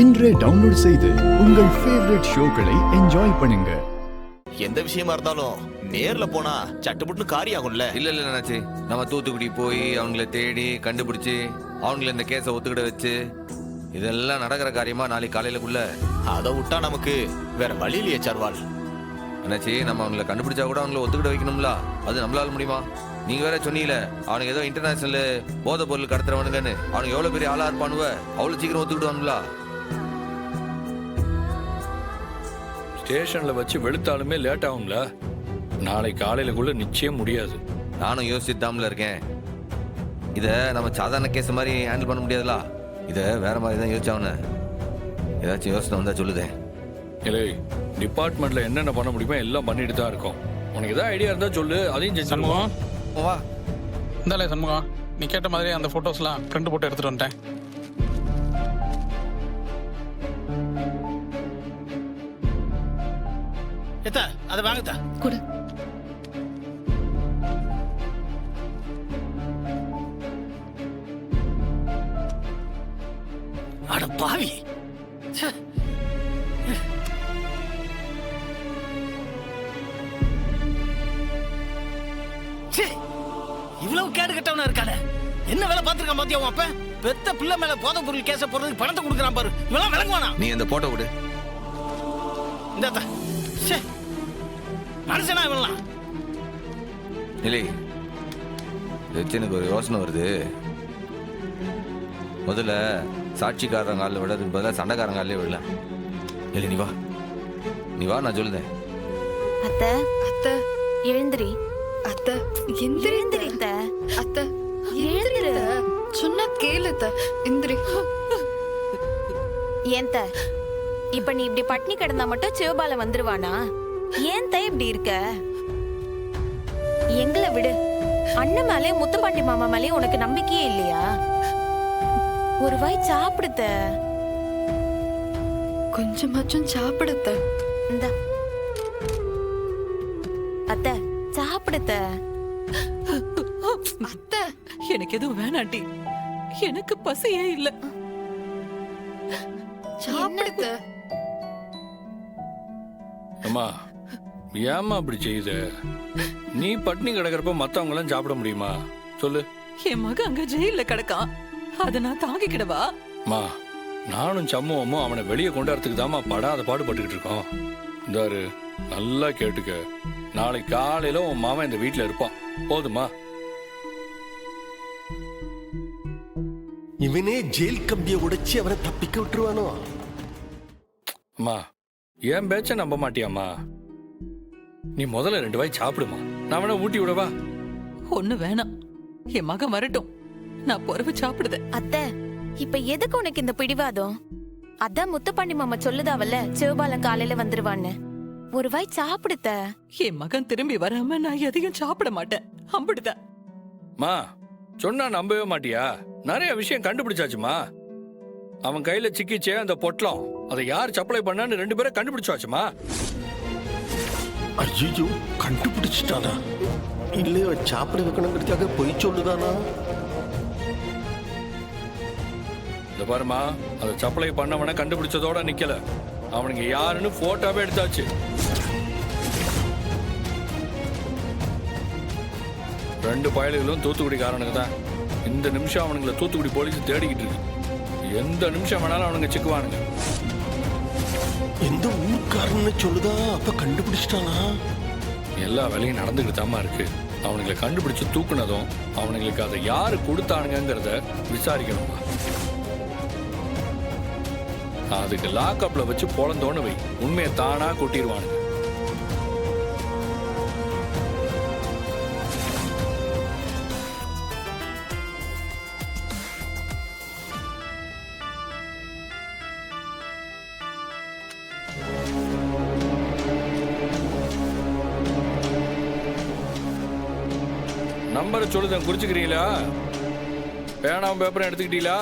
இன்றே டவுன்லோட் செய்து உங்கள் ஃபேவரட் ஷோக்களை என்ஜாய் பண்ணுங்க. எந்த விஷயமா இருந்தாலும் நேர்ல போனா சட்டுப்புட்டு காரியாகும்ல. இல்ல நினைச்சு நம்ம தூத்துக்குடி போய் அவங்கள தேடி கண்டுபிடிச்சு அவங்கள இந்த கேஸை ஒத்துக்கிட வச்சு இதெல்லாம் நடக்கிற காரியமா நாளைக்கு காலையிலக்குள்ள அதை விட்டா நமக்கு வேற வழி இல்லையே சர்வால். என்னாச்சு நம்ம அவங்கள கண்டுபிடிச்சா கூட அவங்கள ஒத்துக்கிட வைக்கணும்ல, அது நம்மளால முடியுமா? நீங்க வேற சொன்னீங்களே அவனுக்கு ஏதோ இன்டர்நேஷனல் போதை பொருள் கடத்துறவனுங்கன்னு, அவனுக்கு எவ்வளவு பெரிய ஆளா இருப்பானுவ, அவ்வளவு சீக்கிரம் ஒத்துக்கிடுவானுங்களா? ஸ்டேஷன்ல வச்சு வெளுத்தாலுமே லேட் ஆகும்ல, நாளை காலையிலக்குள்ள நிச்சயம் முடியாது. நானும் யோசிச்சுதாம்ல இருக்கேன். இத நம்ம சாதாரண கேஸ் மாதிரி ஹேண்டில் பண்ண முடியாதுல, இத வேற மாதிரி தான் யோசிச்சாவன. ஏதாச்சும் யோசனை வந்தா சொல்லுதேன். இல்லை, டிபார்ட்மெண்ட்ல என்னென்ன பண்ண முடியுமோ எல்லாம் பண்ணிட்டு தான் இருக்கோம். உனக்கு ஏதாவது ஐடியா இருந்தா சொல்லு, அதையும் செஞ்சு சண்முகம் வா. இந்தாலே சண்முகம், நீ கேட்ட மாதிரி அந்த போட்டோஸ்லாம் பிரிண்ட் போட்டு எடுத்துட்டு வந்துட்டேன். அதை வாங்கத்தா கொடு. அட பாவி, இவ்வளவு கேடு கட்டவனா இருக்கானே, என்ன வேலை பார்த்திருக்கான் பாத்தியா உன் அப்ப? பெத்த பிள்ளை மேல போதை பொருள் கேச போறதுக்கு பணத்தை கொடுக்குறான் பாரு, இவெல்லாம் விளங்குவானா? நீ அந்த போட்டோ கொடு. இந்த மனுஷனா இவெல்லாம்? இல்லை, எனக்கு ஒரு யோசனை வருது. முதல்ல சாட்சிக்காரங்க ஆள் விடுறதுக்கு பதிலாக சண்டைக்காரங்க ஆளே விடல. இல்லை நீ வா, நீ வா, நான் சொல்லுதேன். அத்தை அத்தை எழுந்திரி. அத்தை எந்திரி அத்தை. அத்தை எழுந்திரு. சொன்னா கேளு அத்தை, எந்திரி. ஏன் த இப்ப நீ இப்படி பட்னி கிடந்தா மட்டும் சிவபால வந்துருவானா? ஏன் த இப்படி இருக்க? எங்களை விடு. அண்ணன் மேலே முத்துப்பாண்டி மாமா மேலே உனக்கு நம்பிக்கையே இல்லையா? ஒரு வாய் சாப்பிடுத்த. கொஞ்சமாச்சும் சாப்பிடுத்த. இந்த அத்தை சாப்பிடுத்த. அத்தை எனக்கு எதுவும் வேணாண்டி, எனக்கு பசியே இல்ல. சாப்பிடுத்த. அம்மா, ஏம்மா அப்படி செய்யுத? நீ பட்னி கிடக்கிறப்ப மத்தவங்க எல்லாம் சாப்பிட முடியுமா சொல்லு? என் மக அங்க ஜெயில கிடக்கான், அத நான் தாங்கிக்கிடவா? அம்மா, நானும் சம்முவமும் அவனை வெளியே கொண்டாடுறதுக்கு தாம்மா படாத பாடுபட்டுக்கிட்டு இருக்கோம். இந்தாரு, நல்லா கேட்டுக்க. நாளைக்கு காலையில உன் மாமன் இந்த வீட்டுல இருப்பான், போதுமா? இவனே ஜெயில் கம்பியை உடைச்சு அவனை தப்பிக்க விட்டுருவானோ? அம்மா, என் பேச்ச நம்ப மாட்டியாம்மா? நீ முதல்ல 2 வாய் சாப்பிடுமா, நான் வேணா ஊட்டி விடவா? ஒண்ணு வேணாம், என் மகன் வரட்டும், நான் பொறுப்பு சாப்பிடுதேன். அத்தை இப்ப எதுக்கு உனக்கு இந்த பிடிவாதம்? அதான் முத்துப்பாண்டி மாமா சொல்லுதாவல்ல, சிவபாலம் காலையில வந்துருவான்னு. ஒரு வாய் சாப்பிடுத்த. என் மகன் திரும்பி வராம நான் எதையும் சாப்பிட மாட்டேன், அம்பிடுதான். மா, சொன்னா நம்பவே மாட்டியா? நிறைய விஷயம் கண்டுபிடிச்சாச்சுமா. அவன் கையில சிக்கிச்சே அந்த பொட்டலம், அதை யார் சப்ளை பண்ணான்னு 2 பேரை கண்டுபிடிச்சாச்சுமா. ஐயோ, கண்டுபிடிச்சிட்டானா? இல்லையோ சாப்பிட வைக்கணுங்கிறதுக்காக பொய் சொல்லுதானா? இந்த பாருமா, அதை சப்ளை பண்ணவன கண்டுபிடிச்சதோட நிக்கல, அவனுங்க யாருன்னு போட்டோவே எடுத்தாச்சு. 2 பயல்களும் தூத்துக்குடி காரனுங்க தான். இந்த நிமிஷம் அவனுங்களை தூத்துக்குடி போலீஸ் தேடிக்கிட்டு இருக்கு. எந்த நிமிஷம் வேணாலும் அவனுங்க சிக்குவானுங்க. எந்த ஊர்க்காரன்னு சொல்லுதா? அப்ப கண்டுபிடிச்சிட்டானா? எல்லா வேலையும் நடந்துக்கிட்டு தாமா இருக்கு. அவனுங்களை கண்டுபிடிச்சு தூக்குனதும் அவனுங்களுக்கு அதை யாரு கொடுத்தானுங்கிறத விசாரிக்கணுமா. அதுக்கு லாக்அப்ல வச்சு பொழந்தோன்னு வை, உண்மையை தானா கொட்டிடுவானுங்க. நம்பரை சொல்லுதேன், குறிச்சுக்கிறீங்களா? பேனாவும் பேப்பரும் எடுத்துக்கிட்டீங்களா?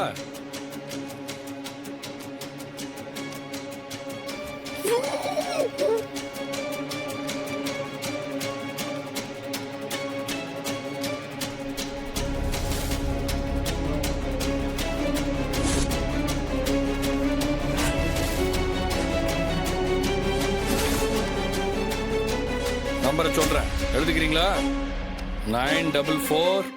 நம்பரை சொல்றேன், எழுதிக்கிறீங்களா? 944.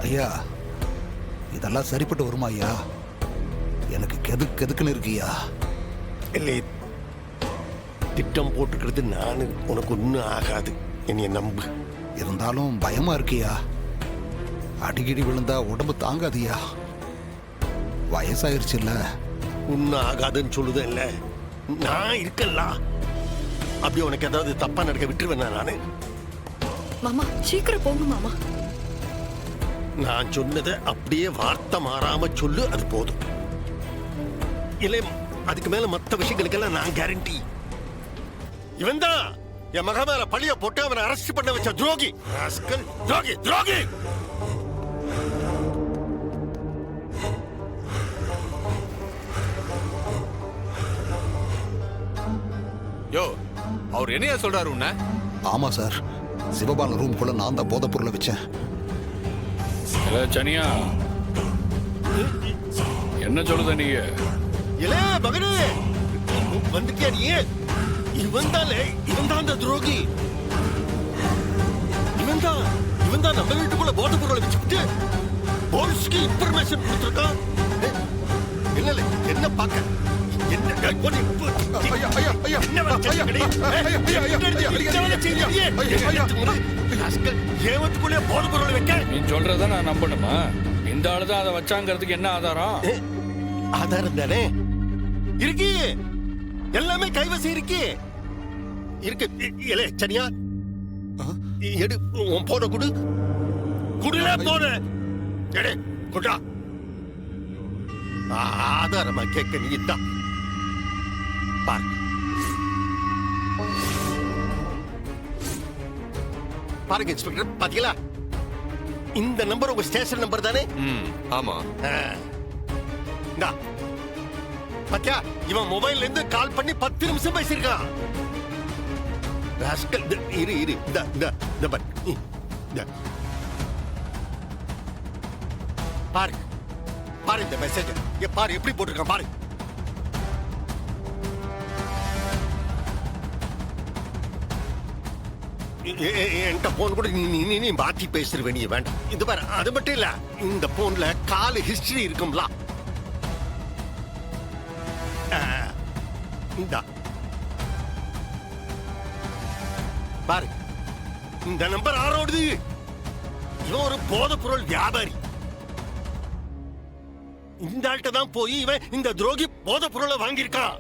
ஐயா, இதெல்லாம் சரிப்பட்டு வருமா ஐயா? எனக்கு கெதுக்குன்னு இருக்குயா. இல்லை, திட்டம் போட்டுக்கிறது நானு, உனக்கு ஒன்றும் ஆகாது, என்னைய நம்பு. இருந்தாலும் பயமா இருக்கியா. அடிக்கடி விழுந்தா உடம்பு தாங்காதியா. வயசாயிருச்சுல்ல. ஒன்றும் ஆகாதுன்னு சொல்லுதேன் இல்ல, நான் இருக்கல்ல. அப்படி உனக்கு ஏதாவது தப்பா நடக்க விட்டுருவேன் நானு. மாமா சீக்கிரம் போங்க மாமா. நான் சொன்னதை அப்படியே வார்த்தை மாறாம சொல்லு, அது போதும். இல்லை, அதுக்கு மேல மத்த விஷயங்களுக்கெல்லாம் நான் கேரண்டி. இவன் தான் என் மகன் மேல பழிய போட்டு அவனை அரெஸ்ட் பண்ண வச்ச துரோகி. ராஸ்கல், துரோகி, துரோகி. யோ, அவர் என்னையா சொல்றாரு உன்ன? ஆமா சார், சிவபாலன் ரூம்குள்ள நான் தான் போதைப் பொருளை வச்சேன். சனியா, என்ன சொல்லுத நீங்க? இல்ல மகனே, வந்துட்டியா நீ? இவன் தான் அந்த துரோகி. இவன் தான் நம்ம வீட்டுக்குள்ள போதை பொருளை வச்சுக்கிட்டு போலீஸ்க்கு இன்ஃபர்மேஷன் கொடுத்துருக்கான். இல்ல என்ன பார்க்க, நீ சொல்றத நான் நம்பணுமா? இந்த ஆளுதான் அதை வச்சாங்கிறதுக்கு என்ன ஆதாரம்? ஆதாரம் தானே இருக்கு, எல்லாமே கைவசம் இருக்கு. சரியா, எடு உன் போன குடு, குடுல போன எடு, குடா. ஆதாரமா கேட்க நீ தான் பாரு. பாருங்க இன்ஸ்பெக்டர், பாத்தீங்களா? இந்த நம்பர் உங்க ஸ்டேஷன் நம்பர் தானே? ஆமா. பாத்தியா, இவன் மொபைல்ல இருந்து கால் பண்ணி 10 நிமிஷம் பேசியிருக்கான். இரு பாரு பாரு இந்த மெசேஜ் பாரு, எப்படி போட்டிருக்கான் பாரு. என்கிட்ட போன் கூட நீ மாத்தி பேசுற நீ வேண்டாம். இது பாரு, அது மட்டும் இல்ல, இந்த போன்ல கால் ஹிஸ்டரி இருக்கும்ல. பாரு, இந்த நம்பர் ஆரோடுது. இவன் ஒரு போதைப் பொருள் வியாபாரி. இந்த ஆள்கிட்ட தான் போய் இவன் இந்த துரோகி போதைப் பொருளை வாங்கியிருக்கான்.